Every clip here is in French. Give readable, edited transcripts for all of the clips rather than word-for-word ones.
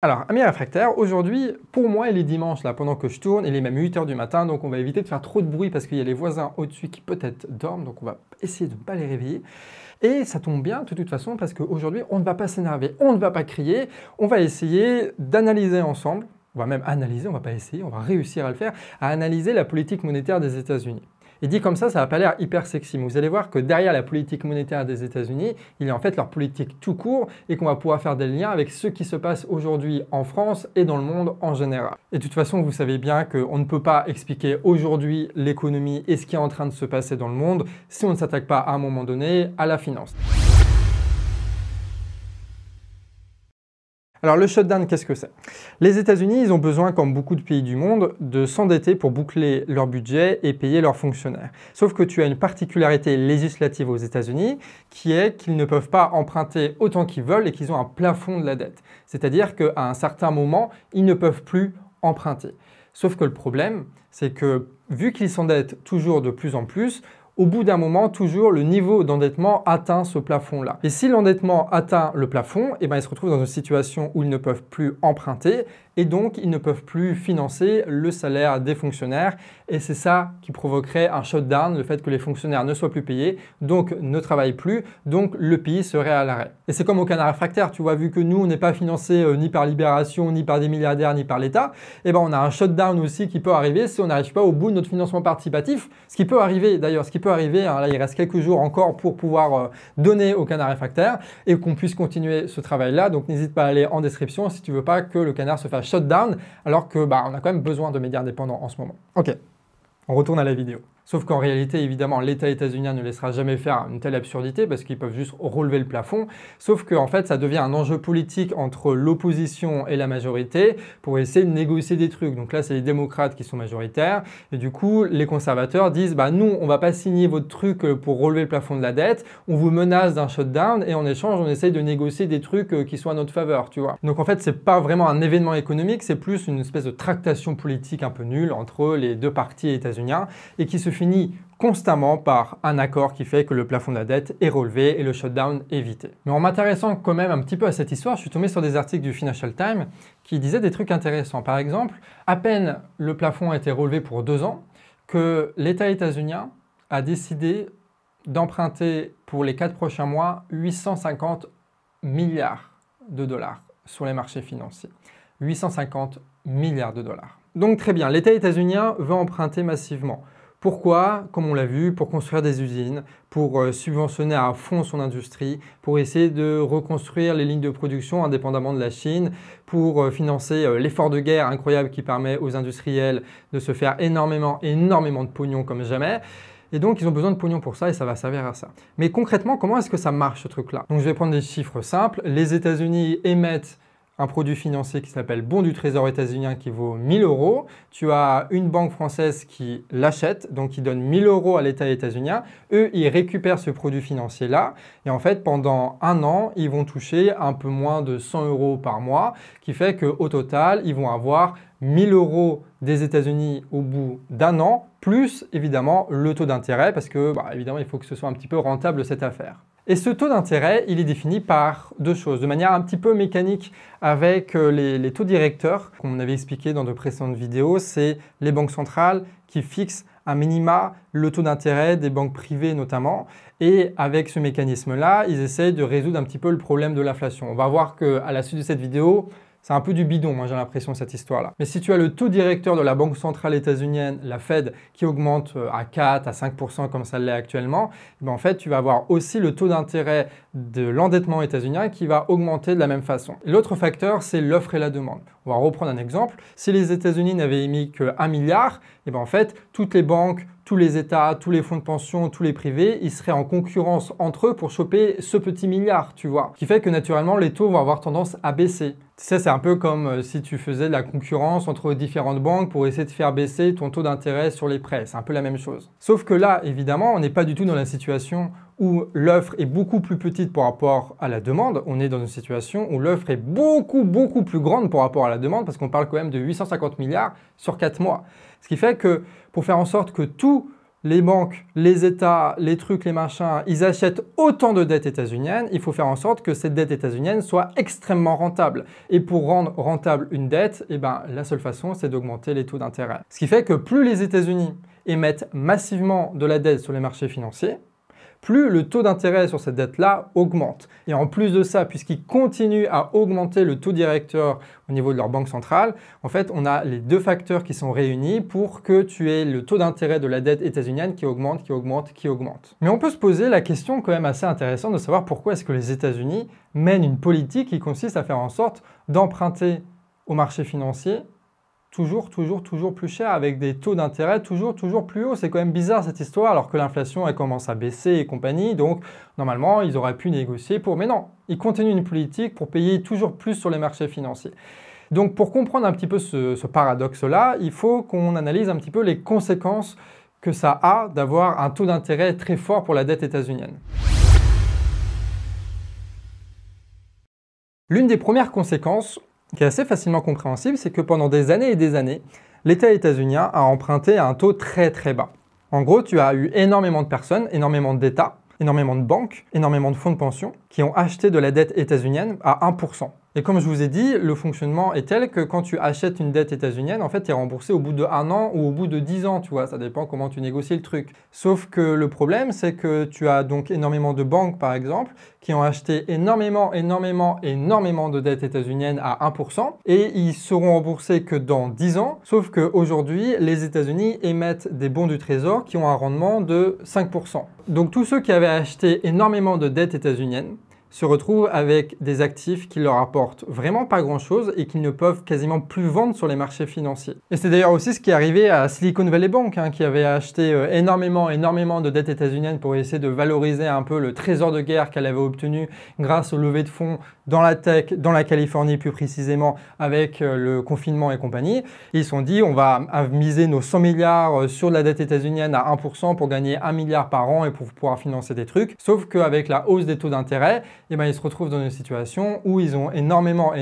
Alors, amis réfractaires, aujourd'hui, pour moi, il est dimanche, là, pendant que je tourne, il est même 8 h du matin, donc on va éviter de faire trop de bruit parce qu'il y a les voisins au-dessus qui peut-être dorment, donc on va essayer de ne pas les réveiller. Et ça tombe bien, de toute façon, parce qu'aujourd'hui, on ne va pas s'énerver, on ne va pas crier, on va essayer d'analyser ensemble, on va même analyser, on ne va pas essayer, on va réussir à le faire, à analyser la politique monétaire des États-Unis. Et dit comme ça n'a pas l'air hyper sexy, mais vous allez voir que derrière la politique monétaire des États-Unis, il y a en fait leur politique tout court et qu'on va pouvoir faire des liens avec ce qui se passe aujourd'hui en France et dans le monde en général. Et de toute façon, vous savez bien qu'on ne peut pas expliquer aujourd'hui l'économie et ce qui est en train de se passer dans le monde si on ne s'attaque pas à un moment donné à la finance. Alors le shutdown, qu'est-ce que c'est? Les États-Unis, ils ont besoin, comme beaucoup de pays du monde, de s'endetter pour boucler leur budget et payer leurs fonctionnaires. Sauf que tu as une particularité législative aux États-Unis qui est qu'ils ne peuvent pas emprunter autant qu'ils veulent et qu'ils ont un plafond de la dette. C'est-à-dire qu'à un certain moment, ils ne peuvent plus emprunter. Sauf que le problème, c'est que vu qu'ils s'endettent toujours de plus en plus, au bout d'un moment, toujours, le niveau d'endettement atteint ce plafond-là. Et si l'endettement atteint le plafond, eh ben, ils se retrouvent dans une situation où ils ne peuvent plus emprunter et donc ils ne peuvent plus financer le salaire des fonctionnaires. Et c'est ça qui provoquerait un shutdown, le fait que les fonctionnaires ne soient plus payés, donc ne travaillent plus, donc le pays serait à l'arrêt. Et c'est comme au Canard réfractaire, tu vois, vu que nous, on n'est pas financé ni par Libération, ni par des milliardaires, ni par l'État, eh ben, on a un shutdown aussi qui peut arriver si on n'arrive pas au bout de notre financement participatif. Ce qui peut arriver, d'ailleurs, arriver, hein, là il reste quelques jours encore pour pouvoir donner au Canard réfractaire et qu'on puisse continuer ce travail-là. Donc n'hésite pas à aller en description si tu veux pas que le Canard se fasse shutdown alors que on a quand même besoin de médias indépendants en ce moment. Ok, on retourne à la vidéo. Sauf qu'en réalité, évidemment, l'État états-unien ne laissera jamais faire une telle absurdité parce qu'ils peuvent juste relever le plafond. Sauf qu'en fait, ça devient un enjeu politique entre l'opposition et la majorité pour essayer de négocier des trucs. Donc là, c'est les démocrates qui sont majoritaires. Et du coup, les conservateurs disent, nous, on va pas signer votre truc pour relever le plafond de la dette. On vous menace d'un shutdown et en échange, on essaye de négocier des trucs qui soient à notre faveur, tu vois. Donc en fait, c'est pas vraiment un événement économique, c'est plus une espèce de tractation politique un peu nulle entre les deux partis états-uniens et qui se finit constamment par un accord qui fait que le plafond de la dette est relevé et le shutdown évité. Mais en m'intéressant quand même un petit peu à cette histoire, je suis tombé sur des articles du Financial Times qui disaient des trucs intéressants. Par exemple, à peine le plafond a été relevé pour 2 ans que l'État états-unien a décidé d'emprunter pour les 4 prochains mois 850 milliards de dollars sur les marchés financiers. 850 milliards de dollars. Donc très bien, l'État états-unien veut emprunter massivement. Pourquoi? Comme on l'a vu, pour construire des usines, pour subventionner à fond son industrie, pour essayer de reconstruire les lignes de production indépendamment de la Chine, pour financer l'effort de guerre incroyable qui permet aux industriels de se faire énormément de pognon comme jamais. Et donc, ils ont besoin de pognon pour ça et ça va servir à ça. Mais concrètement, comment est-ce que ça marche ce truc-là? Donc, je vais prendre des chiffres simples. Les États-Unis émettent un produit financier qui s'appelle bon du trésor états-unien qui vaut 1000 €. Tu as une banque française qui l'achète, donc qui donne 1000 € à l'État états-unien. Eux, ils récupèrent ce produit financier-là. Et en fait, pendant 1 an, ils vont toucher un peu moins de 100 € par mois, qui fait qu'au total, ils vont avoir 1000 € des États-Unis au bout d'1 an, plus évidemment le taux d'intérêt, parce que évidemment, il faut que ce soit un petit peu rentable cette affaire. Et ce taux d'intérêt, il est défini par 2 choses, de manière un petit peu mécanique avec les taux directeurs, comme on avait expliqué dans de précédentes vidéos, c'est les banques centrales qui fixent un minima le taux d'intérêt des banques privées notamment. Et avec ce mécanisme-là, ils essayent de résoudre un petit peu le problème de l'inflation. On va voir qu'à la suite de cette vidéo, c'est un peu du bidon, moi j'ai l'impression, cette histoire-là. Mais si tu as le taux directeur de la Banque centrale états-unienne, la Fed, qui augmente à 4 à 5% comme ça l'est actuellement, en fait, tu vas avoir aussi le taux d'intérêt de l'endettement états-unien qui va augmenter de la même façon. L'autre facteur, c'est l'offre et la demande. On va reprendre un exemple. Si les États-Unis n'avaient émis que 1 milliard, en fait, toutes les banques, tous les États, tous les fonds de pension, tous les privés, ils seraient en concurrence entre eux pour choper ce petit milliard, tu vois. Ce qui fait que naturellement, les taux vont avoir tendance à baisser. Tu sais, c'est un peu comme si tu faisais de la concurrence entre différentes banques pour essayer de faire baisser ton taux d'intérêt sur les prêts. C'est un peu la même chose. Sauf que là, évidemment, on n'est pas du tout dans la situation où l'offre est beaucoup plus petite par rapport à la demande. On est dans une situation où l'offre est beaucoup plus grande par rapport à la demande parce qu'on parle quand même de 850 milliards sur 4 mois. Ce qui fait que pour faire en sorte que tout les banques, les États, les trucs, les machins, ils achètent autant de dettes états-uniennes, il faut faire en sorte que cette dette états-unienne soit extrêmement rentable. Et pour rendre rentable une dette, eh ben, la seule façon, c'est d'augmenter les taux d'intérêt. Ce qui fait que plus les États-Unis émettent massivement de la dette sur les marchés financiers, plus le taux d'intérêt sur cette dette-là augmente. Et en plus de ça, puisqu'ils continuent à augmenter le taux directeur au niveau de leur banque centrale, en fait, on a les deux facteurs qui sont réunis pour que tu aies le taux d'intérêt de la dette états-unienne qui augmente, qui augmente, qui augmente. Mais on peut se poser la question quand même assez intéressante de savoir pourquoi est-ce que les États-Unis mènent une politique qui consiste à faire en sorte d'emprunter au marché financier toujours plus cher, avec des taux d'intérêt toujours plus hauts. C'est quand même bizarre cette histoire, alors que l'inflation elle commence à baisser et compagnie, donc normalement ils auraient pu négocier pour... Mais non, ils continuent une politique pour payer toujours plus sur les marchés financiers. Donc pour comprendre un petit peu ce paradoxe-là, il faut qu'on analyse un petit peu les conséquences que ça a d'avoir un taux d'intérêt très fort pour la dette états-unienne. L'une des premières conséquences, qui est assez facilement compréhensible, c'est que pendant des années et des années, l'État états-unien a emprunté à un taux très bas. En gros, tu as eu énormément de personnes, énormément d'États, énormément de banques, énormément de fonds de pension qui ont acheté de la dette états-unienne à 1%. Et comme je vous ai dit, le fonctionnement est tel que quand tu achètes une dette états-unienne, en fait, tu es remboursé au bout de 1 an ou au bout de 10 ans, tu vois, ça dépend comment tu négocies le truc. Sauf que le problème, c'est que tu as donc énormément de banques, par exemple, qui ont acheté énormément de dettes états-uniennes à 1%, et ils seront remboursés que dans 10 ans, sauf qu'aujourd'hui, les États-Unis émettent des bons du Trésor qui ont un rendement de 5%. Donc tous ceux qui avaient acheté énormément de dettes états-uniennes se retrouvent avec des actifs qui leur apportent vraiment pas grand-chose et qu'ils ne peuvent quasiment plus vendre sur les marchés financiers. Et c'est d'ailleurs aussi ce qui est arrivé à Silicon Valley Bank, qui avait acheté énormément de dettes états-uniennes pour essayer de valoriser un peu le trésor de guerre qu'elle avait obtenu grâce aux levées de fonds dans la tech, dans la Californie plus précisément, avec le confinement et compagnie. Et ils se sont dit, on va miser nos 100 milliards sur la dette états-unienne à 1% pour gagner 1 milliard par an et pour pouvoir financer des trucs. Sauf qu'avec la hausse des taux d'intérêt, eh ben, ils se retrouvent dans une situation où ils ont énormément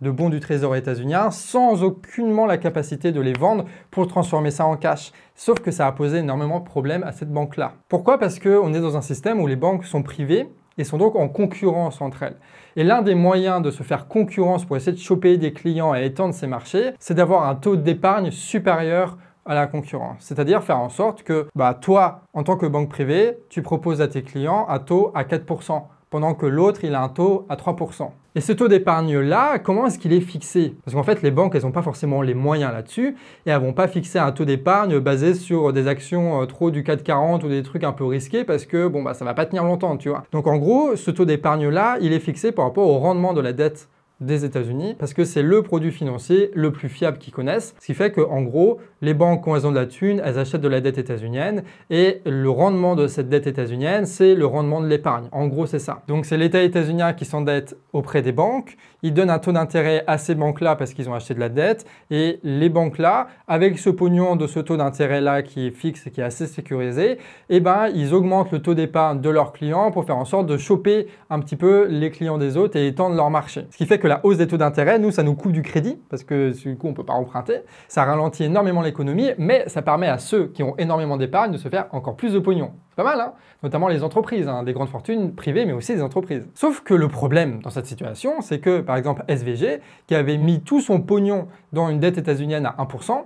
de bons du trésor états-unien sans aucunement la capacité de les vendre pour transformer ça en cash. Sauf que ça a posé énormément de problèmes à cette banque-là. Pourquoi? Parce qu'on est dans un système où les banques sont privées et sont donc en concurrence entre elles. Et l'un des moyens de se faire concurrence pour essayer de choper des clients et étendre ces marchés, c'est d'avoir un taux d'épargne supérieur à la concurrence. C'est-à-dire faire en sorte que toi, en tant que banque privée, tu proposes à tes clients un taux à 4%. Pendant que l'autre, il a un taux à 3%. Et ce taux d'épargne-là, comment est-ce qu'il est fixé? Parce qu'en fait, les banques, elles n'ont pas forcément les moyens là-dessus et elles ne vont pas fixer un taux d'épargne basé sur des actions trop du CAC 40 ou des trucs un peu risqués parce que ça ne va pas tenir longtemps, tu vois. Donc en gros, ce taux d'épargne-là, il est fixé par rapport au rendement de la dette des États-Unis parce que c'est le produit financier le plus fiable qu'ils connaissent. Ce qui fait qu'en gros, les banques, quand elles ont de la thune, elles achètent de la dette états-unienne et le rendement de cette dette états-unienne, c'est le rendement de l'épargne. En gros, c'est ça. Donc, c'est l'État états-unien qui s'endette auprès des banques. Ils donnent un taux d'intérêt à ces banques-là parce qu'ils ont acheté de la dette et les banques-là, avec ce pognon de ce taux d'intérêt-là qui est fixe et qui est assez sécurisé, ils augmentent le taux d'épargne de leurs clients pour faire en sorte de choper un petit peu les clients des autres et étendre leur marché. Ce qui fait que la hausse des taux d'intérêt, nous, ça nous coupe du crédit parce que du coup, on ne peut pas emprunter. Ça ralentit énormément l'économie, mais ça permet à ceux qui ont énormément d'épargne de se faire encore plus de pognon. C'est pas mal, hein? Notamment les entreprises, des grandes fortunes privées, mais aussi des entreprises. Sauf que le problème dans cette situation, c'est que, par exemple, SVG, qui avait mis tout son pognon dans une dette états-unienne à 1%,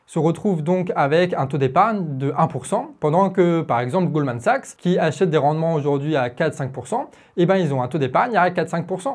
se retrouve donc avec un taux d'épargne de 1%, pendant que, par exemple, Goldman Sachs, qui achète des rendements aujourd'hui à 4-5%, ils ont un taux d'épargne à 4-5%.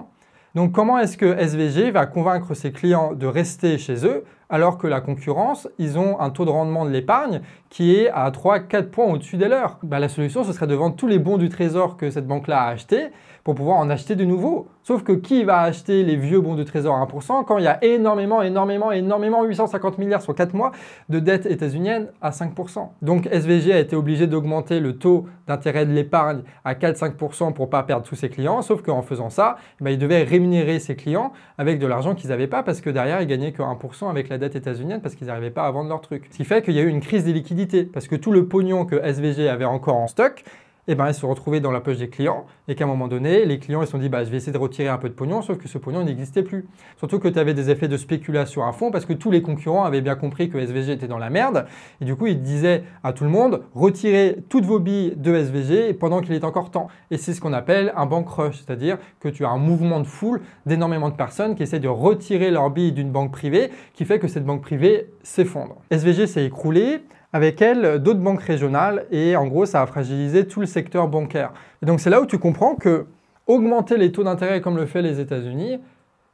Donc comment est-ce que SVG va convaincre ses clients de rester chez eux alors que la concurrence, ils ont un taux de rendement de l'épargne qui est à 3-4 points au-dessus des leurs? La solution, ce serait de vendre tous les bons du trésor que cette banque-là a achetés pour pouvoir en acheter de nouveaux. Sauf que qui va acheter les vieux bons de trésor à 1% quand il y a énormément, 850 milliards sur 4 mois de dettes états-uniennes à 5%. Donc SVG a été obligé d'augmenter le taux d'intérêt de l'épargne à 4-5% pour ne pas perdre tous ses clients, sauf qu'en faisant ça, il devait rémunérer ses clients avec de l'argent qu'ils n'avaient pas parce que derrière, ils gagnaient que 1% avec la dette états-unienne parce qu'ils n'arrivaient pas à vendre leurs trucs. Ce qui fait qu'il y a eu une crise des liquidités parce que tout le pognon que SVG avait encore en stock, eh ben, ils se retrouvaient dans la poche des clients et qu'à un moment donné, les clients ils se sont dit bah, je vais essayer de retirer un peu de pognon, sauf que ce pognon n'existait plus. Surtout que tu avais des effets de spéculation à fond parce que tous les concurrents avaient bien compris que SVG était dans la merde et du coup ils disaient à tout le monde retirez toutes vos billes de SVG pendant qu'il est encore temps. Et c'est ce qu'on appelle un bank rush, c'est-à-dire que tu as un mouvement de foule d'énormément de personnes qui essaient de retirer leurs billes d'une banque privée qui fait que cette banque privée s'effondre. SVG s'est écroulé. Avec elle, d'autres banques régionales et en gros, ça a fragilisé tout le secteur bancaire. Et donc, c'est là où tu comprends que augmenter les taux d'intérêt comme le fait les États-Unis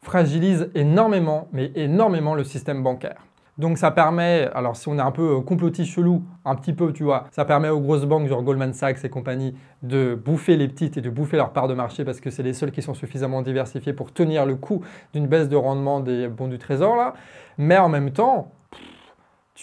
fragilise énormément, mais énormément le système bancaire. Donc, ça permet, alors si on est un peu complotiste chelou, un petit peu, tu vois, ça permet aux grosses banques genre Goldman Sachs et compagnie de bouffer les petites et de bouffer leur part de marché parce que c'est les seuls qui sont suffisamment diversifiés pour tenir le coup d'une baisse de rendement des bons du trésor là. Mais en même temps,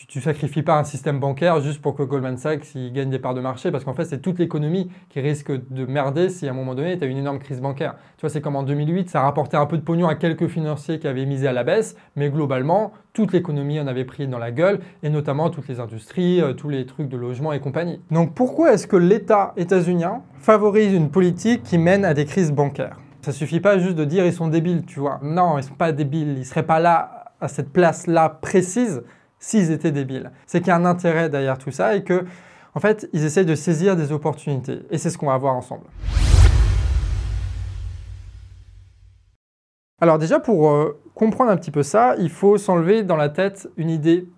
tu ne sacrifies pas un système bancaire juste pour que Goldman Sachs gagne des parts de marché parce qu'en fait, c'est toute l'économie qui risque de merder si à un moment donné, tu as une énorme crise bancaire. Tu vois, c'est comme en 2008, ça rapportait un peu de pognon à quelques financiers qui avaient misé à la baisse, mais globalement, toute l'économie en avait pris dans la gueule et notamment toutes les industries, tous les trucs de logement et compagnie. Donc pourquoi est-ce que l'État états-unien favorise une politique qui mène à des crises bancaires? Ça suffit pas juste de dire ils sont débiles, tu vois. Non, ils sont pas débiles, ils seraient pas là à cette place-là précise s'ils étaient débiles. C'est qu'il y a un intérêt derrière tout ça et que, en fait, ils essaient de saisir des opportunités. Et c'est ce qu'on va voir ensemble. Alors déjà, pour comprendre un petit peu ça, il faut s'enlever dans la tête une idée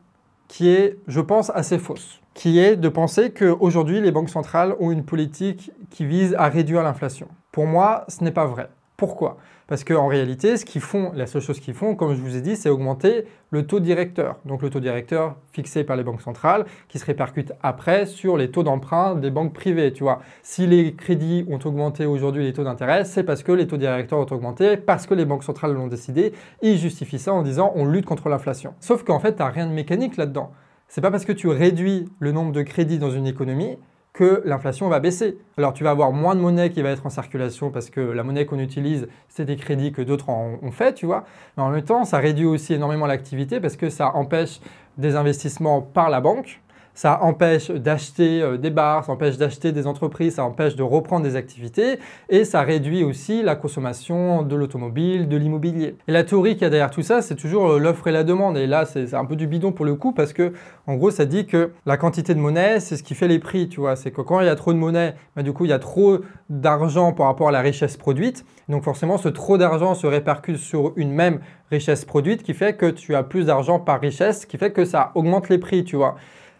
qui est, je pense, assez fausse, qui est de penser qu'aujourd'hui, les banques centrales ont une politique qui vise à réduire l'inflation. Pour moi, ce n'est pas vrai. Pourquoi? Parce qu'en réalité, la seule chose qu'ils font, comme je vous ai dit, c'est augmenter le taux directeur. Donc le taux directeur fixé par les banques centrales qui se répercute après sur les taux d'emprunt des banques privées. Tu vois, si les crédits ont augmenté aujourd'hui les taux d'intérêt, c'est parce que les taux directeurs ont augmenté, parce que les banques centrales l'ont décidé. Ils justifient ça en disant on lutte contre l'inflation. Sauf qu'en fait, tu n'as rien de mécanique là-dedans. C'est pas parce que tu réduis le nombre de crédits dans une économie que l'inflation va baisser. Alors tu vas avoir moins de monnaie qui va être en circulation parce que la monnaie qu'on utilise, c'est des crédits que d'autres ont fait, tu vois. Mais en même temps, ça réduit aussi énormément l'activité parce que ça empêche des investissements par la banque. Ça empêche d'acheter des bars, ça empêche d'acheter des entreprises, ça empêche de reprendre des activités et ça réduit aussi la consommation de l'automobile, de l'immobilier. Et la théorie qu'il y a derrière tout ça, c'est toujours l'offre et la demande. Et là, c'est un peu du bidon pour le coup parce que, en gros, ça dit que la quantité de monnaie, c'est ce qui fait les prix, tu vois. C'est que quand il y a trop de monnaie, bah, du coup, il y a trop d'argent par rapport à la richesse produite. Donc forcément, ce trop d'argent se répercute sur une même richesse produite qui fait que tu as plus d'argent par richesse, qui fait que ça augmente les prix, tu vois.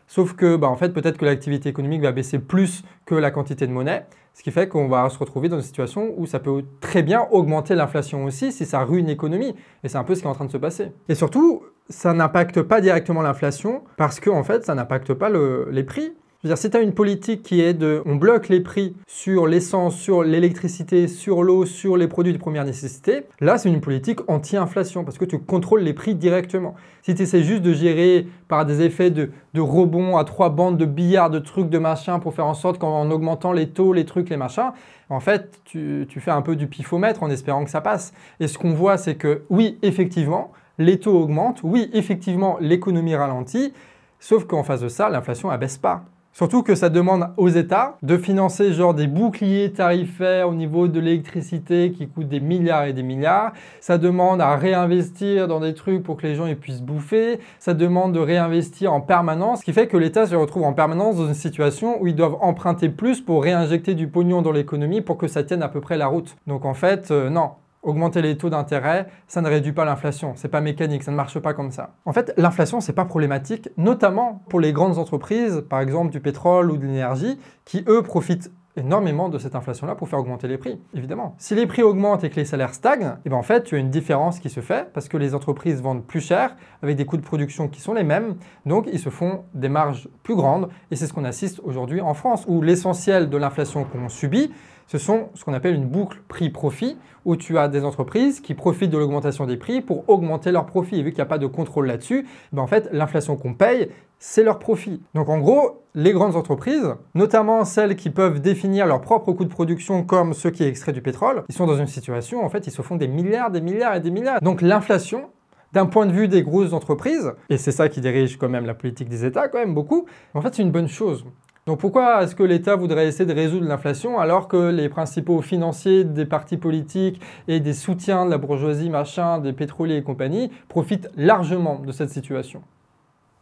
Sauf que, en fait, peut-être que l'activité économique va baisser plus que la quantité de monnaie, ce qui fait qu'on va se retrouver dans une situation où ça peut très bien augmenter l'inflation aussi si ça ruine l'économie. Et c'est un peu ce qui est en train de se passer. Et surtout, ça n'impacte pas directement l'inflation parce que, en fait, ça n'impacte pas les prix. Je veux dire, si tu as une politique qui est on bloque les prix sur l'essence, sur l'électricité, sur l'eau, sur les produits de première nécessité, là, c'est une politique anti-inflation parce que tu contrôles les prix directement. Si tu essaies juste de gérer par des effets de rebond à 3 bandes de billard, de trucs, de machin pour faire en sorte qu'en augmentant les taux, les trucs, les machins, en fait, tu fais un peu du pifomètre en espérant que ça passe. Et ce qu'on voit, c'est que oui, effectivement, les taux augmentent, oui, effectivement, l'économie ralentit, sauf qu'en face de ça, l'inflation, elle baisse pas. Surtout que ça demande aux États de financer genre des boucliers tarifaires au niveau de l'électricité qui coûtent des milliards et des milliards. Ça demande à réinvestir dans des trucs pour que les gens puissent bouffer. Ça demande de réinvestir en permanence, ce qui fait que l'État se retrouve en permanence dans une situation où ils doivent emprunter plus pour réinjecter du pognon dans l'économie pour que ça tienne à peu près la route. Donc en fait, non. Augmenter les taux d'intérêt, ça ne réduit pas l'inflation. C'est pas mécanique, ça ne marche pas comme ça. En fait, l'inflation, c'est pas problématique, notamment pour les grandes entreprises, par exemple du pétrole ou de l'énergie, qui eux profitent énormément de cette inflation-là pour faire augmenter les prix, évidemment. Si les prix augmentent et que les salaires stagnent, et ben en fait, tu as une différence qui se fait parce que les entreprises vendent plus cher avec des coûts de production qui sont les mêmes, donc ils se font des marges plus grandes et c'est ce qu'on assiste aujourd'hui en France où l'essentiel de l'inflation qu'on subit, ce sont ce qu'on appelle une boucle prix-profit où tu as des entreprises qui profitent de l'augmentation des prix pour augmenter leurs profits. Et vu qu'il n'y a pas de contrôle là-dessus, ben en fait, l'inflation qu'on paye, c'est leur profit. Donc en gros, les grandes entreprises, notamment celles qui peuvent définir leurs propres coûts de production comme ceux qui extraient du pétrole, ils sont dans une situation où en fait, ils se font des milliards, des milliards et des milliards. Donc l'inflation, d'un point de vue des grosses entreprises, et c'est ça qui dirige quand même la politique des États, quand même beaucoup, en fait, c'est une bonne chose. Donc pourquoi est-ce que l'État voudrait essayer de résoudre l'inflation alors que les principaux financiers des partis politiques et des soutiens de la bourgeoisie, machin, des pétroliers et compagnie profitent largement de cette situation?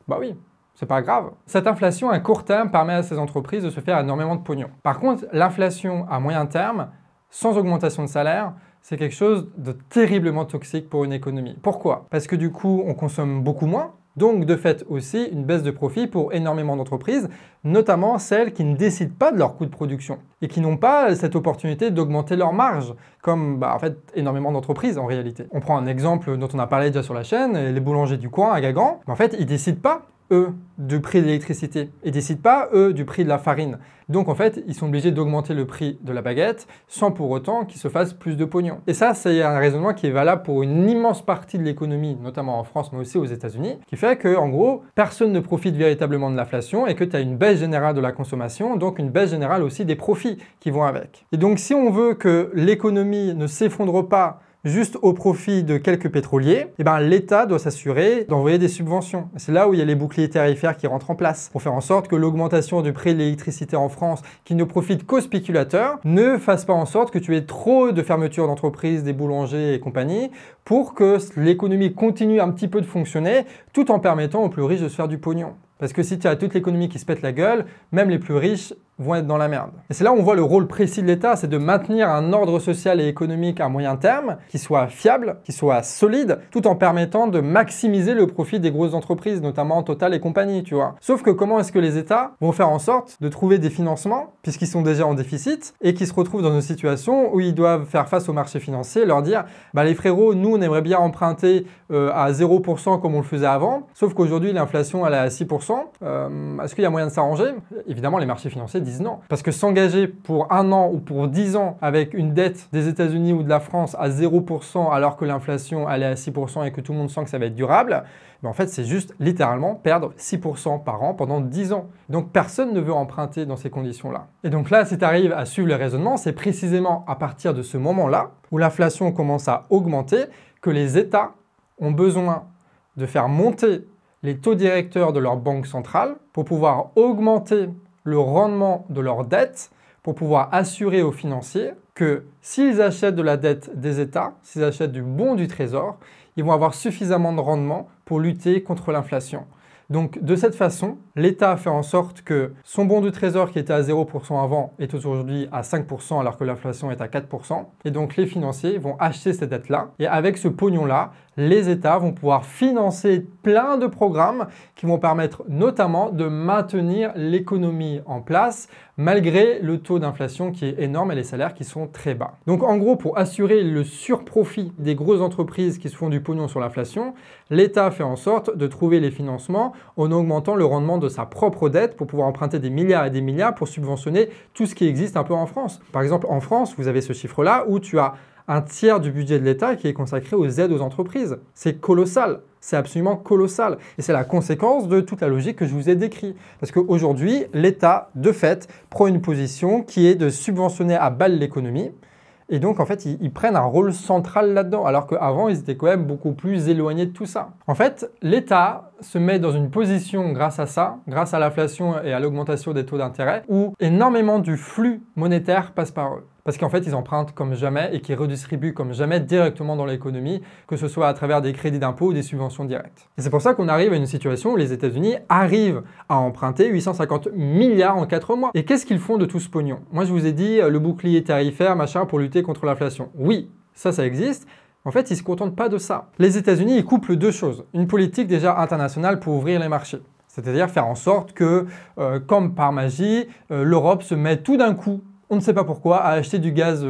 Bah oui. C'est pas grave. Cette inflation à court terme permet à ces entreprises de se faire énormément de pognon. Par contre, l'inflation à moyen terme, sans augmentation de salaire, c'est quelque chose de terriblement toxique pour une économie. Pourquoi? Parce que du coup, on consomme beaucoup moins, donc de fait aussi une baisse de profit pour énormément d'entreprises, notamment celles qui ne décident pas de leur coût de production et qui n'ont pas cette opportunité d'augmenter leur marge, comme en fait énormément d'entreprises en réalité. On prend un exemple dont on a parlé déjà sur la chaîne, les boulangers du coin à Guingamp, en fait ils ne décident pas eux, du prix de l'électricité et décident pas, eux, du prix de la farine. Donc, en fait, ils sont obligés d'augmenter le prix de la baguette sans pour autant qu'ils se fassent plus de pognon. Et ça, c'est un raisonnement qui est valable pour une immense partie de l'économie, notamment en France, mais aussi aux États-Unis, qui fait que, en gros, personne ne profite véritablement de l'inflation et que tu as une baisse générale de la consommation, donc une baisse générale aussi des profits qui vont avec. Et donc, si on veut que l'économie ne s'effondre pas juste au profit de quelques pétroliers, l'État doit s'assurer d'envoyer des subventions. C'est là où il y a les boucliers tarifaires qui rentrent en place pour faire en sorte que l'augmentation du prix de l'électricité en France, qui ne profite qu'aux spéculateurs, ne fasse pas en sorte que tu aies trop de fermetures d'entreprises, des boulangers et compagnie, pour que l'économie continue un petit peu de fonctionner, tout en permettant aux plus riches de se faire du pognon. Parce que si tu as toute l'économie qui se pète la gueule, même les plus riches vont être dans la merde. Et c'est là où on voit le rôle précis de l'État, c'est de maintenir un ordre social et économique à moyen terme qui soit fiable, qui soit solide, tout en permettant de maximiser le profit des grosses entreprises, notamment Total et compagnie, tu vois. Sauf que comment est-ce que les États vont faire en sorte de trouver des financements, puisqu'ils sont déjà en déficit, et qui se retrouvent dans une situation où ils doivent faire face au marché financier, leur dire « les frérots, nous on aimerait bien emprunter à 0% comme on le faisait avant, sauf qu'aujourd'hui l'inflation elle est à 6%, est-ce qu'il y a moyen de s'arranger ?» Évidemment, les marchés financiers disent non. Parce que s'engager pour 1 an ou pour 10 ans avec une dette des États-Unis ou de la France à 0% alors que l'inflation elle est à 6% et que tout le monde sent que ça va être durable, en fait c'est juste littéralement perdre 6% par an pendant 10 ans. Donc personne ne veut emprunter dans ces conditions-là. Et donc là, si tu arrives à suivre le raisonnement, c'est précisément à partir de ce moment-là où l'inflation commence à augmenter que les États ont besoin de faire monter les taux directeurs de leur banque centrale pour pouvoir augmenter le rendement de leur dette, pour pouvoir assurer aux financiers que s'ils achètent de la dette des États, s'ils achètent du bon du Trésor, ils vont avoir suffisamment de rendement pour lutter contre l'inflation. Donc de cette façon, l'État fait en sorte que son bon du Trésor qui était à 0% avant est aujourd'hui à 5% alors que l'inflation est à 4%. Et donc les financiers vont acheter ces dettes-là. Et avec ce pognon-là, les États vont pouvoir financer plein de programmes qui vont permettre notamment de maintenir l'économie en place malgré le taux d'inflation qui est énorme et les salaires qui sont très bas. Donc en gros, pour assurer le surprofit des grosses entreprises qui se font du pognon sur l'inflation, l'État fait en sorte de trouver les financements en augmentant le rendement de sa propre dette pour pouvoir emprunter des milliards et des milliards pour subventionner tout ce qui existe un peu en France. Par exemple, en France, vous avez ce chiffre-là où tu as un tiers du budget de l'État qui est consacré aux aides aux entreprises. C'est colossal, c'est absolument colossal. Et c'est la conséquence de toute la logique que je vous ai décrite. Parce qu'aujourd'hui, l'État, de fait, prend une position qui est de subventionner à balle l'économie. Et donc, en fait, ils prennent un rôle central là-dedans, alors qu'avant, ils étaient quand même beaucoup plus éloignés de tout ça. En fait, l'État se met dans une position grâce à ça, grâce à l'inflation et à l'augmentation des taux d'intérêt, où énormément du flux monétaire passe par eux. Parce qu'en fait, ils empruntent comme jamais et qu'ils redistribuent comme jamais directement dans l'économie, que ce soit à travers des crédits d'impôt ou des subventions directes. Et c'est pour ça qu'on arrive à une situation où les États-Unis arrivent à emprunter 850 milliards en 4 mois. Et qu'est-ce qu'ils font de tout ce pognon? Moi, je vous ai dit le bouclier tarifaire, machin, pour lutter contre l'inflation. Oui, ça existe. En fait, ils ne se contentent pas de ça. Les États-Unis, ils couplent deux choses. Une politique déjà internationale pour ouvrir les marchés. C'est-à-dire faire en sorte que, comme par magie, l'Europe se met tout d'un coup, on ne sait pas pourquoi, à acheter du gaz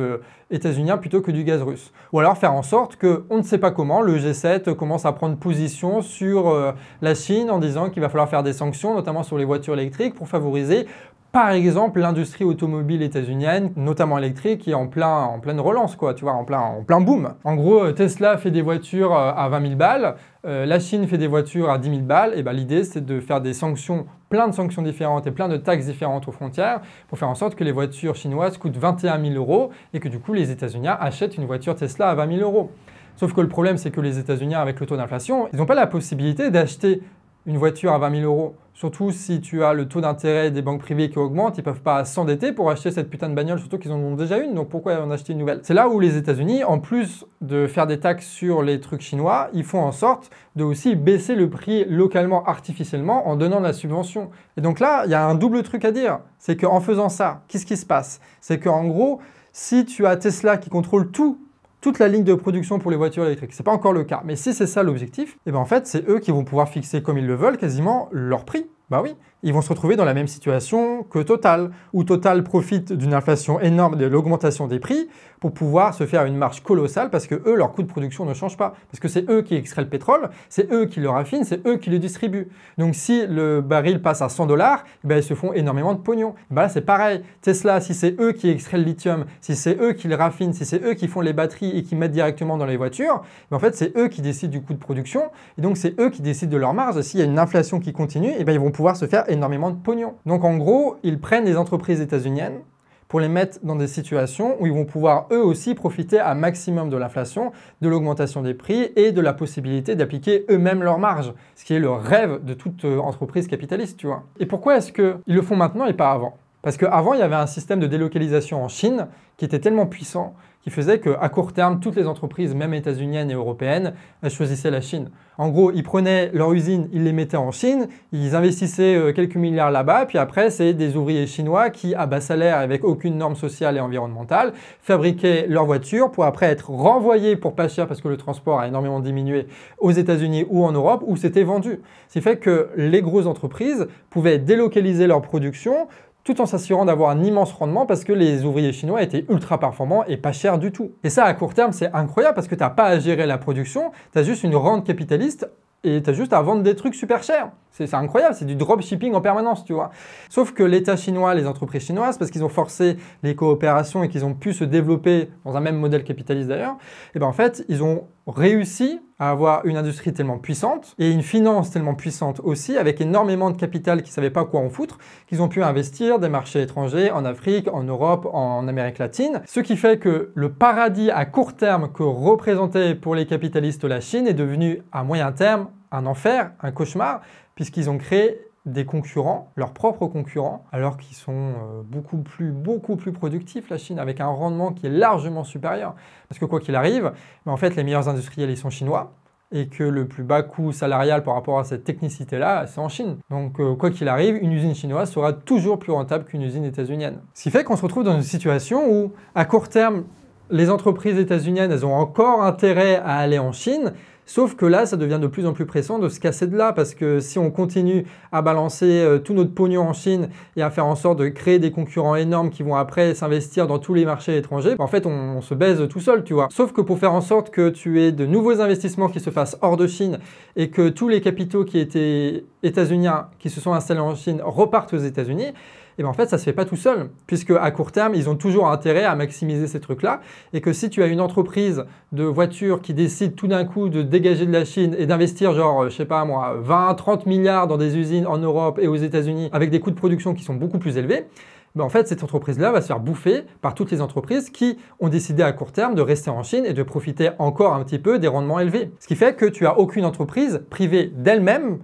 états-unien plutôt que du gaz russe. Ou alors faire en sorte que, on ne sait pas comment, le G7 commence à prendre position sur la Chine en disant qu'il va falloir faire des sanctions, notamment sur les voitures électriques, pour favoriser par exemple l'industrie automobile états-unienne, notamment électrique, qui est en pleine relance, quoi, tu vois, en plein boom. En gros, Tesla fait des voitures à 20 000 balles, la Chine fait des voitures à 10 000 balles, et l'idée c'est de faire des sanctions, plein de sanctions différentes et plein de taxes différentes aux frontières pour faire en sorte que les voitures chinoises coûtent 21 000 € et que du coup les États-Uniens achètent une voiture Tesla à 20 000 €. Sauf que le problème c'est que les États-Unis avec le taux d'inflation, ils n'ont pas la possibilité d'acheter une voiture à 20 000 €. Surtout si tu as le taux d'intérêt des banques privées qui augmente, ils ne peuvent pas s'endetter pour acheter cette putain de bagnole, surtout qu'ils en ont déjà une, donc pourquoi en acheter une nouvelle? C'est là où les États-Unis, en plus de faire des taxes sur les trucs chinois, ils font en sorte de aussi baisser le prix localement, artificiellement, en donnant de la subvention. Et donc là, il y a un double truc à dire, c'est qu'en faisant ça, qu'est-ce qui se passe? C'est qu'en gros, si tu as Tesla qui contrôle toute la ligne de production pour les voitures électriques. Ce n'est pas encore le cas, mais si c'est ça l'objectif, et ben en fait, c'est eux qui vont pouvoir fixer comme ils le veulent quasiment leur prix. Bah oui, ils vont se retrouver dans la même situation que Total, où Total profite d'une inflation énorme de l'augmentation des prix pour pouvoir se faire une marge colossale parce que eux, leur coût de production ne change pas. Parce que c'est eux qui extraient le pétrole, c'est eux qui le raffinent, c'est eux qui le distribuent. Donc si le baril passe à 100 $, ben ils se font énormément de pognon. Ben là, c'est pareil. Tesla, si c'est eux qui extraient le lithium, si c'est eux qui le raffinent, si c'est eux qui font les batteries et qui mettent directement dans les voitures, ben en fait, c'est eux qui décident du coût de production et donc c'est eux qui décident de leur marge. S'il y a une inflation qui continue, et ben ils vont pouvoir se faire énormément de pognon. Donc en gros, ils prennent les entreprises états-uniennes pour les mettre dans des situations où ils vont pouvoir eux aussi profiter à maximum de l'inflation, de l'augmentation des prix et de la possibilité d'appliquer eux-mêmes leurs marges, ce qui est le rêve de toute entreprise capitaliste, tu vois. Et pourquoi est-ce qu'ils le font maintenant et pas avant? Parce qu'avant, il y avait un système de délocalisation en Chine qui était tellement puissant qui faisait qu'à court terme, toutes les entreprises, même états-uniennes et européennes, elles choisissaient la Chine. En gros, ils prenaient leurs usines, ils les mettaient en Chine, ils investissaient quelques milliards là-bas, puis après, c'est des ouvriers chinois qui, à bas salaire, avec aucune norme sociale et environnementale, fabriquaient leurs voitures pour après être renvoyés pour pas cher, parce que le transport a énormément diminué aux États-Unis ou en Europe, où c'était vendu. Ce qui fait que les grosses entreprises pouvaient délocaliser leur production, tout en s'assurant d'avoir un immense rendement parce que les ouvriers chinois étaient ultra performants et pas chers du tout. Et ça, à court terme, c'est incroyable parce que tu n'as pas à gérer la production, tu as juste une rente capitaliste et tu as juste à vendre des trucs super chers. C'est incroyable, c'est du dropshipping en permanence, tu vois. Sauf que l'État chinois, les entreprises chinoises, parce qu'ils ont forcé les coopérations et qu'ils ont pu se développer dans un même modèle capitaliste d'ailleurs, et ben en fait, ils ont réussi à avoir une industrie tellement puissante et une finance tellement puissante aussi, avec énormément de capital qui ne savaient pas quoi en foutre, qu'ils ont pu investir des marchés étrangers en Afrique, en Europe, en Amérique latine. Ce qui fait que le paradis à court terme que représentait pour les capitalistes la Chine est devenu à moyen terme un enfer, un cauchemar, puisqu'ils ont créé des concurrents, leurs propres concurrents, alors qu'ils sont beaucoup plus productifs, la Chine, avec un rendement qui est largement supérieur. Parce que quoi qu'il arrive, en fait, les meilleurs industriels, ils sont chinois, et que le plus bas coût salarial par rapport à cette technicité-là, c'est en Chine. Donc, quoi qu'il arrive, une usine chinoise sera toujours plus rentable qu'une usine états-unienne. Ce qui fait qu'on se retrouve dans une situation où, à court terme, les entreprises états-uniennes, elles ont encore intérêt à aller en Chine, sauf que là, ça devient de plus en plus pressant de se casser de là parce que si on continue à balancer tout notre pognon en Chine et à faire en sorte de créer des concurrents énormes qui vont après s'investir dans tous les marchés étrangers, en fait, on se baise tout seul, tu vois. Sauf que pour faire en sorte que tu aies de nouveaux investissements qui se fassent hors de Chine et que tous les capitaux qui étaient états-uniens, qui se sont installés en Chine, repartent aux États-Unis, et bien en fait, ça ne se fait pas tout seul, puisque à court terme, ils ont toujours intérêt à maximiser ces trucs-là, et que si tu as une entreprise de voitures qui décide tout d'un coup de dégager de la Chine et d'investir genre, je sais pas moi, 20-30 milliards dans des usines en Europe et aux États-Unis avec des coûts de production qui sont beaucoup plus élevés, ben en fait, cette entreprise-là va se faire bouffer par toutes les entreprises qui ont décidé à court terme de rester en Chine et de profiter encore un petit peu des rendements élevés. Ce qui fait que tu n'as aucune entreprise privée d'elle-même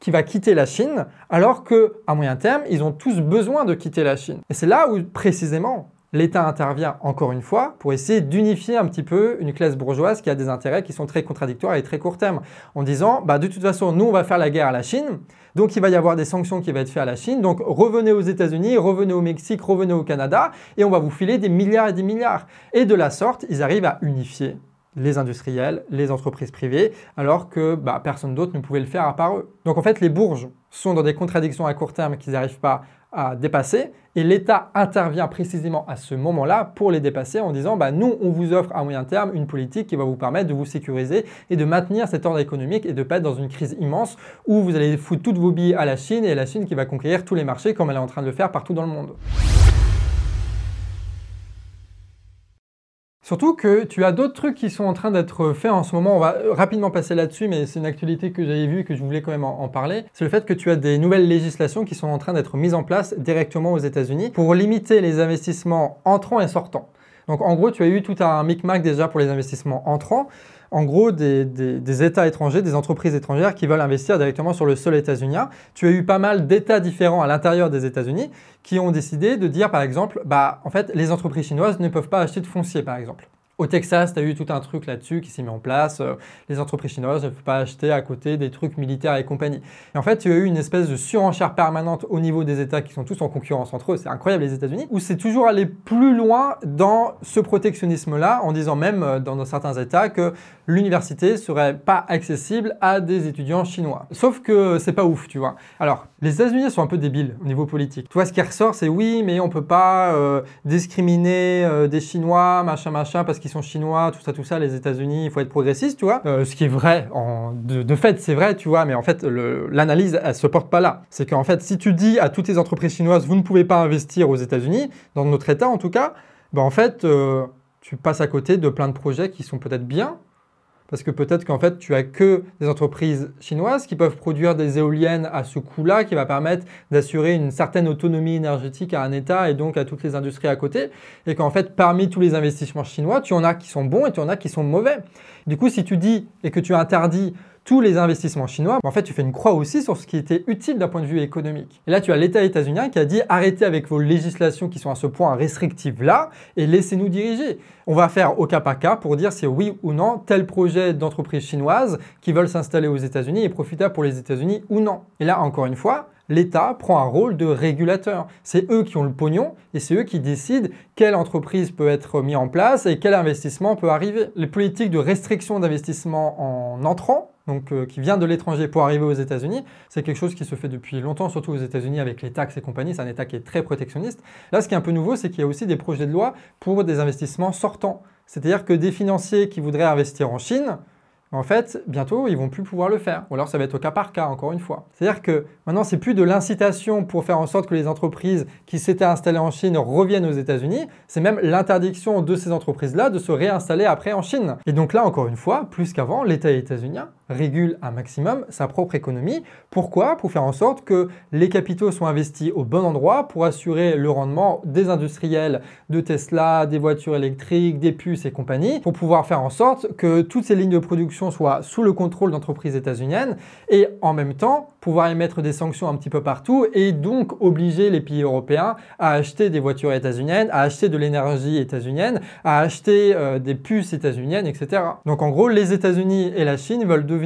qui va quitter la Chine, alors qu'à moyen terme, ils ont tous besoin de quitter la Chine. Et c'est là où, précisément, l'État intervient encore une fois pour essayer d'unifier un petit peu une classe bourgeoise qui a des intérêts qui sont très contradictoires et très court terme, en disant, bah, de toute façon, nous, on va faire la guerre à la Chine, donc il va y avoir des sanctions qui vont être faites à la Chine, donc revenez aux États-Unis, revenez au Mexique, revenez au Canada, et on va vous filer des milliards et des milliards. Et de la sorte, ils arrivent à unifier les industriels, les entreprises privées, alors que personne d'autre ne pouvait le faire à part eux. Donc en fait, les bourges sont dans des contradictions à court terme qu'ils n'arrivent pas à dépasser, et l'État intervient précisément à ce moment-là pour les dépasser en disant nous, on vous offre à moyen terme une politique qui va vous permettre de vous sécuriser et de maintenir cet ordre économique et de ne pas être dans une crise immense où vous allez foutre toutes vos billes à la Chine et la Chine qui va conquérir tous les marchés comme elle est en train de le faire partout dans le monde. Surtout que tu as d'autres trucs qui sont en train d'être faits en ce moment, on va rapidement passer là-dessus, mais c'est une actualité que j'avais vue et que je voulais quand même en parler. C'est le fait que tu as des nouvelles législations qui sont en train d'être mises en place directement aux États-Unis pour limiter les investissements entrants et sortants. Donc en gros, tu as eu tout un micmac déjà pour les investissements entrants. En gros, des États étrangers, des entreprises étrangères qui veulent investir directement sur le sol états-unien. Tu as eu pas mal d'États différents à l'intérieur des États-Unis qui ont décidé de dire, par exemple, en fait, les entreprises chinoises ne peuvent pas acheter de foncier, par exemple. Au Texas, tu as eu tout un truc là-dessus qui s'est mis en place. Les entreprises chinoises ne peuvent pas acheter à côté des trucs militaires et compagnie. Et en fait, tu as eu une espèce de surenchère permanente au niveau des États qui sont tous en concurrence entre eux. C'est incroyable les États-Unis, où c'est toujours aller plus loin dans ce protectionnisme-là, en disant même dans certains États que l'université serait pas accessible à des étudiants chinois. Sauf que c'est pas ouf, tu vois. Alors, les États-Unis sont un peu débiles au niveau politique. Tu vois, ce qui ressort, c'est oui, mais on peut pas discriminer des Chinois, machin, parce qu'ils sont chinois, tout ça, les États-Unis, il faut être progressiste, tu vois. Ce qui est vrai, de fait, c'est vrai, tu vois, mais en fait, l'analyse, elle se porte pas là. C'est qu'en fait, si tu dis à toutes les entreprises chinoises, vous ne pouvez pas investir aux États-Unis, dans notre État en tout cas, en fait, tu passes à côté de plein de projets qui sont peut-être bien, parce que peut-être qu'en fait, tu as que des entreprises chinoises qui peuvent produire des éoliennes à ce coût-là, qui va permettre d'assurer une certaine autonomie énergétique à un État et donc à toutes les industries à côté. Et qu'en fait, parmi tous les investissements chinois, tu en as qui sont bons et tu en as qui sont mauvais. Du coup, si tu dis et que tu interdis tous les investissements chinois, en fait, tu fais une croix aussi sur ce qui était utile d'un point de vue économique. Et là, tu as l'État états-unien qui a dit arrêtez avec vos législations qui sont à ce point restrictives là et laissez-nous diriger. On va faire au cas par cas pour dire si oui ou non tel projet d'entreprise chinoise qui veulent s'installer aux États-Unis est profitable pour les États-Unis ou non. Et là, encore une fois, l'État prend un rôle de régulateur. C'est eux qui ont le pognon et c'est eux qui décident quelle entreprise peut être mise en place et quel investissement peut arriver. Les politiques de restriction d'investissement en entrant, donc qui vient de l'étranger pour arriver aux États-Unis, c'est quelque chose qui se fait depuis longtemps, surtout aux États-Unis avec les taxes et compagnie. C'est un État qui est très protectionniste. Là, ce qui est un peu nouveau, c'est qu'il y a aussi des projets de loi pour des investissements sortants. C'est-à-dire que des financiers qui voudraient investir en Chine, en fait, bientôt, ils vont plus pouvoir le faire. Ou alors, ça va être au cas par cas, encore une fois. C'est-à-dire que maintenant, c'est plus de l'incitation pour faire en sorte que les entreprises qui s'étaient installées en Chine reviennent aux États-Unis. C'est même l'interdiction de ces entreprises-là de se réinstaller après en Chine. Et donc là, encore une fois, plus qu'avant, l'État états-unien régule un maximum sa propre économie. Pourquoi? Pour faire en sorte que les capitaux soient investis au bon endroit pour assurer le rendement des industriels de Tesla, des voitures électriques, des puces et compagnie, pour pouvoir faire en sorte que toutes ces lignes de production soient sous le contrôle d'entreprises états-uniennes et en même temps pouvoir émettre des sanctions un petit peu partout et donc obliger les pays européens à acheter des voitures états-uniennes, à acheter de l'énergie états-unienne, à acheter des puces états-uniennes, etc. Donc en gros, les États-Unis et la Chine veulent devenir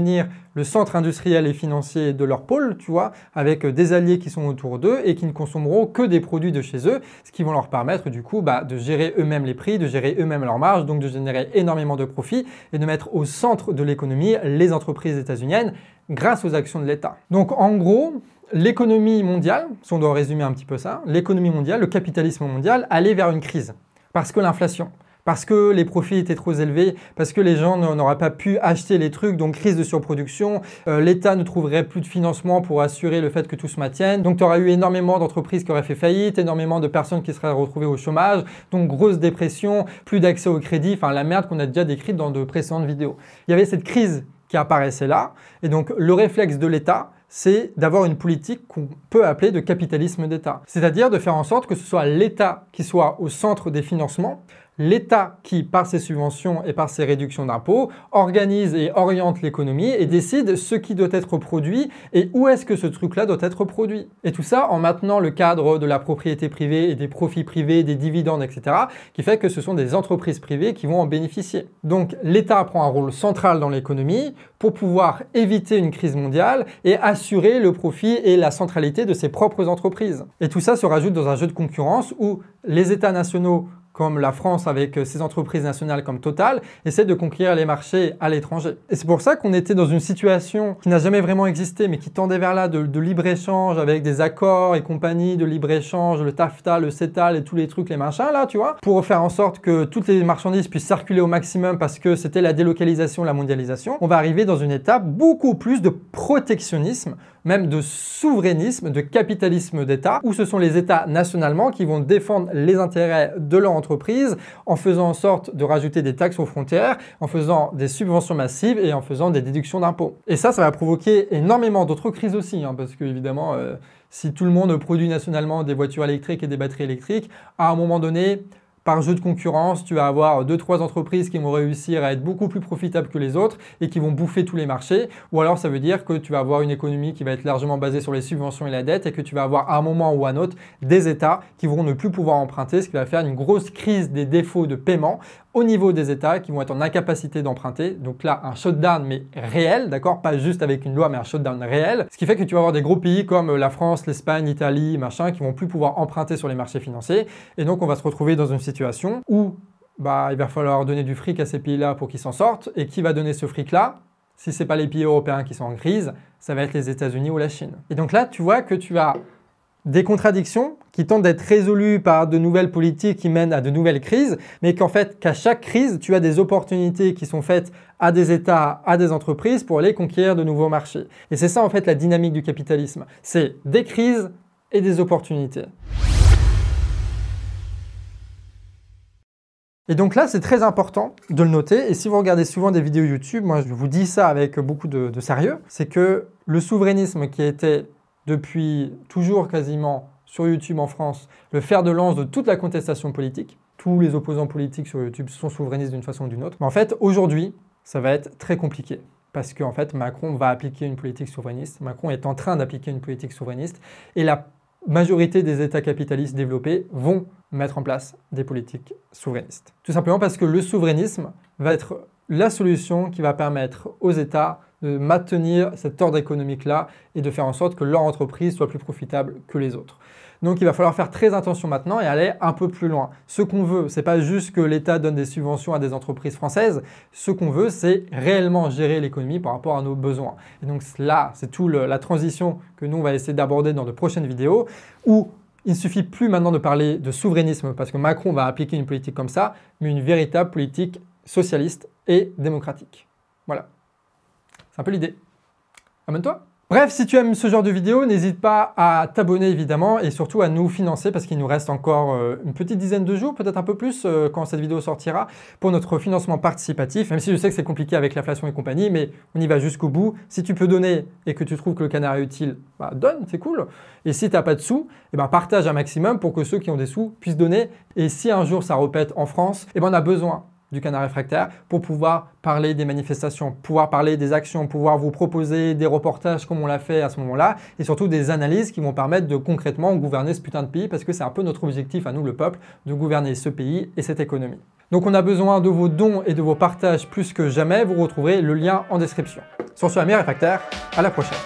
le centre industriel et financier de leur pôle, tu vois, avec des alliés qui sont autour d'eux et qui ne consommeront que des produits de chez eux, ce qui vont leur permettre du coup de gérer eux-mêmes les prix, de gérer eux-mêmes leurs marges, donc de générer énormément de profits et de mettre au centre de l'économie les entreprises états-uniennes grâce aux actions de l'État. Donc en gros, l'économie mondiale, si on doit résumer un petit peu ça, l'économie mondiale, le capitalisme mondial allait vers une crise parce que l'inflation. Parce que les profits étaient trop élevés, parce que les gens n'auraient pas pu acheter les trucs, donc crise de surproduction, l'État ne trouverait plus de financement pour assurer le fait que tout se maintienne, donc tu aurais eu énormément d'entreprises qui auraient fait faillite, énormément de personnes qui seraient retrouvées au chômage, donc grosse dépression, plus d'accès au crédit, enfin la merde qu'on a déjà décrite dans de précédentes vidéos. Il y avait cette crise qui apparaissait là, et donc le réflexe de l'État, c'est d'avoir une politique qu'on peut appeler de capitalisme d'État. C'est-à-dire de faire en sorte que ce soit l'État qui soit au centre des financements, l'État qui, par ses subventions et par ses réductions d'impôts, organise et oriente l'économie et décide ce qui doit être produit et où est-ce que ce truc-là doit être produit. Et tout ça en maintenant le cadre de la propriété privée et des profits privés, des dividendes, etc., qui fait que ce sont des entreprises privées qui vont en bénéficier. Donc l'État prend un rôle central dans l'économie pour pouvoir éviter une crise mondiale et assurer le profit et la centralité de ses propres entreprises. Et tout ça se rajoute dans un jeu de concurrence où les États nationaux comme la France avec ses entreprises nationales comme Total, essaie de conquérir les marchés à l'étranger. Et c'est pour ça qu'on était dans une situation qui n'a jamais vraiment existé, mais qui tendait vers là de libre-échange avec des accords et compagnie de libre-échange, le TAFTA, le CETA et tous les trucs, les machins là, tu vois, pour faire en sorte que toutes les marchandises puissent circuler au maximum parce que c'était la délocalisation, la mondialisation. On va arriver dans une étape beaucoup plus de protectionnisme, même de souverainisme, de capitalisme d'État, où ce sont les États nationalement qui vont défendre les intérêts de leur entreprise en faisant en sorte de rajouter des taxes aux frontières, en faisant des subventions massives et en faisant des déductions d'impôts. Et ça va provoquer énormément d'autres crises aussi, parce que évidemment, si tout le monde produit nationalement des voitures électriques et des batteries électriques, à un moment donné, par jeu de concurrence, tu vas avoir 2-3 entreprises qui vont réussir à être beaucoup plus profitables que les autres et qui vont bouffer tous les marchés. Ou alors ça veut dire que tu vas avoir une économie qui va être largement basée sur les subventions et la dette et que tu vas avoir à un moment ou à un autre des États qui vont ne plus pouvoir emprunter, ce qui va faire une grosse crise des défauts de paiement au niveau des États qui vont être en incapacité d'emprunter. Donc là, un shutdown mais réel, d'accord? Pas juste avec une loi, mais un shutdown réel. Ce qui fait que tu vas avoir des gros pays comme la France, l'Espagne, l'Italie, machin, qui vont plus pouvoir emprunter sur les marchés financiers. Et donc, on va se retrouver dans une situation où il va falloir donner du fric à ces pays-là pour qu'ils s'en sortent. Et qui va donner ce fric-là? Si ce n'est pas les pays européens qui sont en crise, ça va être les États-Unis ou la Chine. Et donc là, tu vois que tu as des contradictions qui tentent d'être résolues par de nouvelles politiques qui mènent à de nouvelles crises, mais qu'en fait, qu'à chaque crise, tu as des opportunités qui sont faites à des États, à des entreprises pour aller conquérir de nouveaux marchés. Et c'est ça en fait la dynamique du capitalisme. C'est des crises et des opportunités. Et donc là, c'est très important de le noter. Et si vous regardez souvent des vidéos YouTube, moi je vous dis ça avec beaucoup de sérieux, c'est que le souverainisme qui a été depuis toujours quasiment sur YouTube en France, le fer de lance de toute la contestation politique. Tous les opposants politiques sur YouTube sont souverainistes d'une façon ou d'une autre. Mais en fait, aujourd'hui, ça va être très compliqué. Parce qu'en fait, Macron va appliquer une politique souverainiste. Macron est en train d'appliquer une politique souverainiste. Et la majorité des États capitalistes développés vont mettre en place des politiques souverainistes. Tout simplement parce que le souverainisme va être la solution qui va permettre aux États de maintenir cet ordre économique-là et de faire en sorte que leur entreprise soit plus profitable que les autres. Donc il va falloir faire très attention maintenant et aller un peu plus loin. Ce qu'on veut, c'est pas juste que l'État donne des subventions à des entreprises françaises. Ce qu'on veut, c'est réellement gérer l'économie par rapport à nos besoins. Et donc là, c'est tout la transition que nous, on va essayer d'aborder dans de prochaines vidéos où il ne suffit plus maintenant de parler de souverainisme parce que Macron va appliquer une politique comme ça, mais une véritable politique socialiste et démocratique. Voilà. C'est un peu l'idée. Abonne-toi! Bref, si tu aimes ce genre de vidéo, n'hésite pas à t'abonner évidemment et surtout à nous financer parce qu'il nous reste encore une petite dizaine de jours, peut-être un peu plus quand cette vidéo sortira pour notre financement participatif. Même si je sais que c'est compliqué avec l'inflation et compagnie, mais on y va jusqu'au bout. Si tu peux donner et que tu trouves que le canard est utile, donne, c'est cool. Et si tu n'as pas de sous, partage un maximum pour que ceux qui ont des sous puissent donner. Et si un jour ça repète en France, on a besoin du Canard Réfractaire pour pouvoir parler des manifestations, pouvoir parler des actions, pouvoir vous proposer des reportages comme on l'a fait à ce moment-là et surtout des analyses qui vont permettre de concrètement gouverner ce putain de pays parce que c'est un peu notre objectif à nous, le peuple, de gouverner ce pays et cette économie. Donc on a besoin de vos dons et de vos partages plus que jamais. Vous retrouverez le lien en description. Sur ce, Ami Réfractaire, à la prochaine.